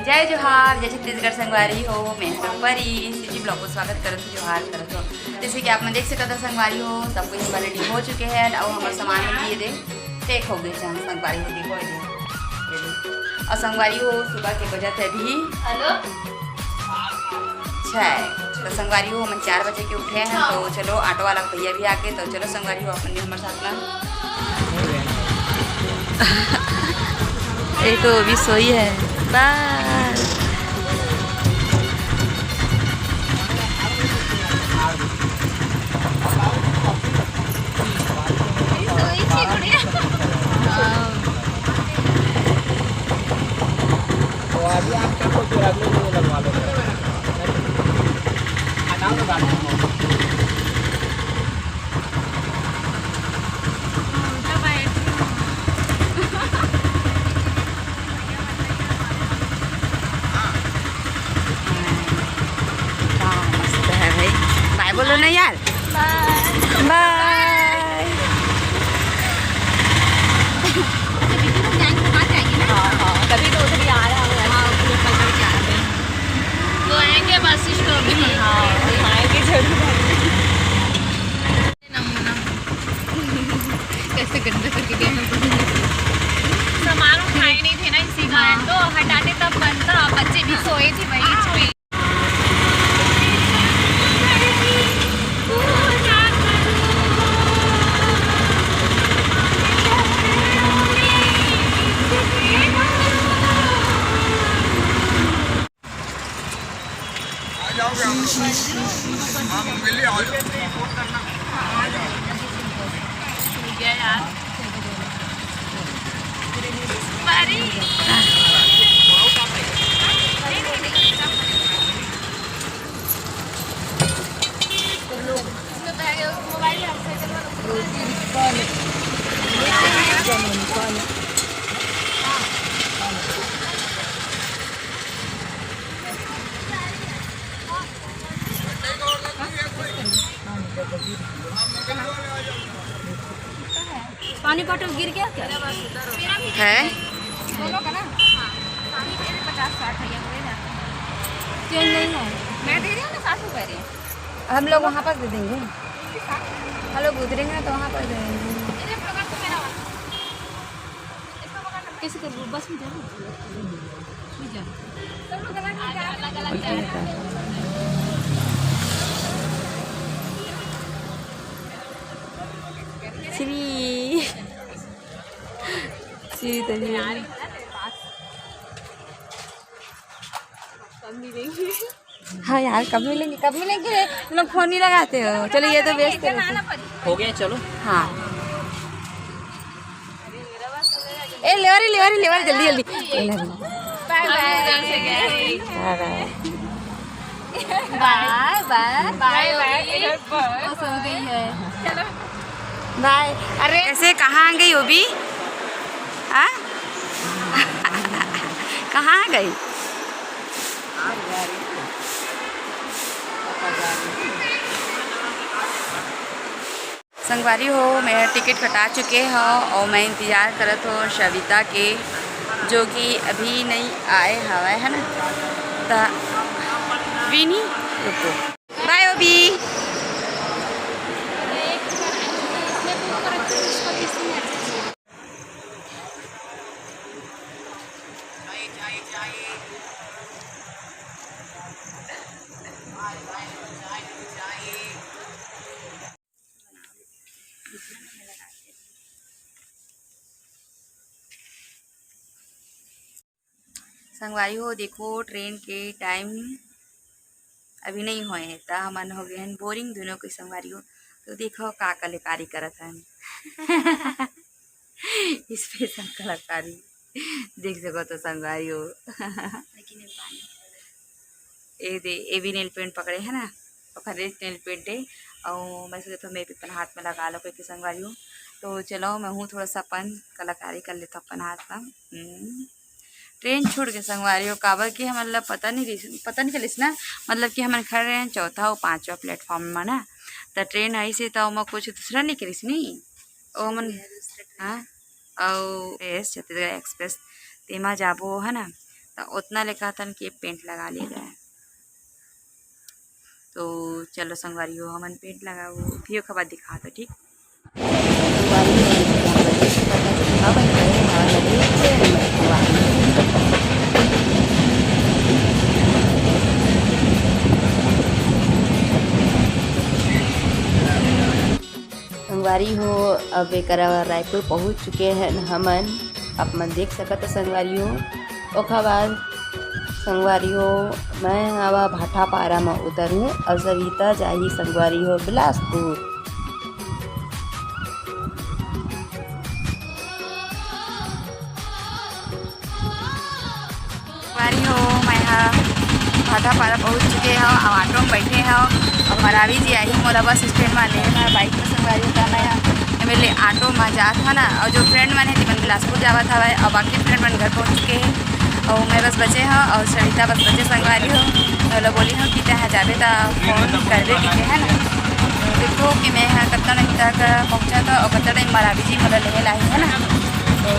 जय जोहार, जय छत्तीसगढ़ संगवारी हो। मैं परी सिटी ब्लॉग को स्वागत करत हो, जोहार करत हो। जैसे कि आपने देख सकते हो संगवारी हो, सब कुछ हमारे रेडी हो चुके हैं और हमारे सामान दिए दे पैक हो गए हैं। संगवारी हो देखो और संगवारी हो सुबह के बजे थे अभी तो संगवारी हो हम 4 बजे के उठे हैं। तो चलो ऑटो वाला भैया भी आके, तो चलो संगवारी हो अपन भी हमारे साथ में ये तो अभी सोई है। बाय बोलो ना यार, बाय बाय। तभी तो उधर ही आ रहा है। वो आएंगे बस स्टॉप में। आएंगे जरूर। नमूना कैसे गंदा करके गए। सामान उठाए नहीं थे ना, इसी कारण तो हटाते तब बनता। बच्चे भी सोए थे वही पे। पानी बॉटल गिर गया क्या है? दोनों का ना 50-60 चेंज नहीं है। मैं दे रही हूँ ना 60 रुपये रही। हम लोग वहाँ पर दे देंगे, हम लोग उतरेंगे ना तो वहाँ पर दे देंगे। कैसे कर बस में हाँ यार कब मिलेंगे तुम लोग फोन नहीं लगाते हो। चलो ये तो बेचते हो गया, चलो। हाँ ए लेवर जल्दी जल्दी। Bye bye bye bye bye. सो गई है। चलो बाय। अरे ऐसे कहाँ गई वो भी? हाँ कहाँ गई? संगवारी हो मेरा टिकट कटा चुके हो और मैं इंतज़ार करत हो सविता के, जो कि अभी नहीं आए हवा है ना। तो विनी रुको, बाय अभी। संगवारी हो देखो ट्रेन के टाइम अभी नहीं हुए हैं, तो मन हो गए हैं बोरिंग दोनों की। संगवारी हो तो देखो का कलाकारी करत हैं। स्पेशल कलाकारी देख सको तो संगवारी हो। ये भी नेल पेंट पकड़े है ना, खरीद नेल पेंट है। और मैं सोचा तो मैं भी अपन हाथ में लगा लो क्योंकि संगवारी हो। तो चलो मैं हूँ थोड़ा सा अपन कलाकारी कर लेता अपन हाथ में। ट्रेन छूट गए संगवारी हो काबर कि मतलब पता नहीं चलिस ना, मतलब कि हम खड़े हैं चौथा और 5वां प्लेटफॉर्म में ना। तो ट्रेन आई से तो मैं कुछ दूसरा नहीं करिस नहीं ओ मन। हाँ और छत्तीसगढ़ एक्सप्रेस तेमा जाबो है ना। तो उतना ले कहा था कि पेंट लगा लिया जाए। तो चलो संगवारी हो हमन पेंट लगाओ फिर खबर दिखा दो ठीक। संगवारी हो अब एक रायपुर पहुंच चुके हैं हमन। आप मन देख सकत संगवारी हो। ओखा बाद संगवारी हो मैं हवा भाटापारा में उतरूँ और सविता जाही संगवारी हो बिलासपुर। संगवारी हो मैं भाटापारा पहुँच चुके हैं और ऑटो में बैठे हैं और मरावी जी आई मोला बस स्टैंड में ले बाइक में संगवारी होता मैं मेरे ऑटो में जात था ना। और जो फ्रेंड मन है मन बिलासपुर जावत हवा और बाकी फ्रेंड मन घर पहुँच चुके हैं और मैं बस बचे हैं और सरिता बस बचे संगवारी हो। तो बोली हूँ कि तहाँ जाबे तो फोन करबे कि है ना। देखो कि मैं यहाँ कतना नहीं तक पहुँचा था और कतना नहीं मरावी जी मोला ले लाई है ना। तो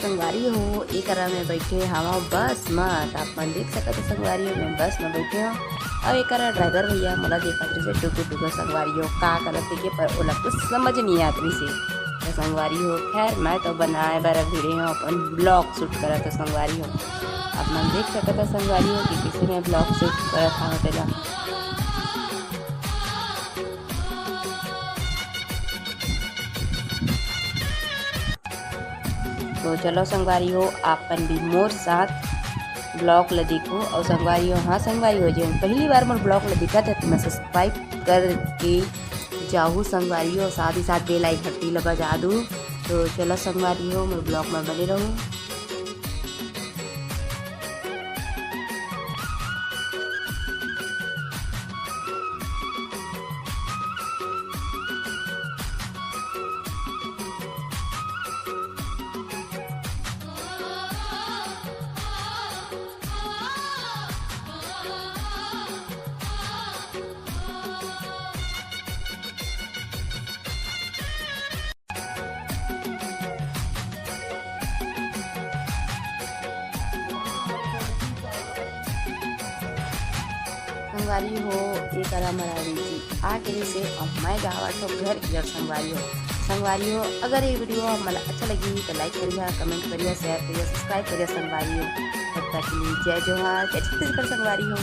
संगवारी हो एक में बैठे हवा बस में। आप मन देख सकते संगवारी हो मैं बस में बैठे हो और एक ड्राइवर भैया मोला देखा से टुकु संगवारी हो का करत के पर ओला कुछ समझ नहीं आत रही से। तो संगवारी हो खैर मैं तो बनाए बर भिड़े हो अपन ब्लॉग शूट करत संगवारी हो। आप मन देख सकते संगवारी हो कि किसी में ब्लॉग शूट करत था तेला। तो चलो संगवारी हो आपन भी मोर साथ ब्लॉग ला देखो। और संगवारी हो हाँ संगवारी हो जो पहली बार मोर ब्लॉग ला दिखा था तो मैं सब्सक्राइब करके जाऊँ संगवारी हो साथ ही साथ बेल आइकन घंटी ला बजा दूँ। तो चलो संगवारी हो मोर ब्लॉग में बने रहूँ। संगवारी हो एक मरावी जी आगे से और मैं जावा तो घर इधर संगवारी हो। संगवारी हो अगर ये वीडियो मला अच्छा लगी तो लाइक करिए, कमेंट करिए, शेयर करिए, सब्सक्राइब करिए संगवारी हो। तब तक के लिए जय जोहार, जय छत्तीसगढ़ संगवारी हो।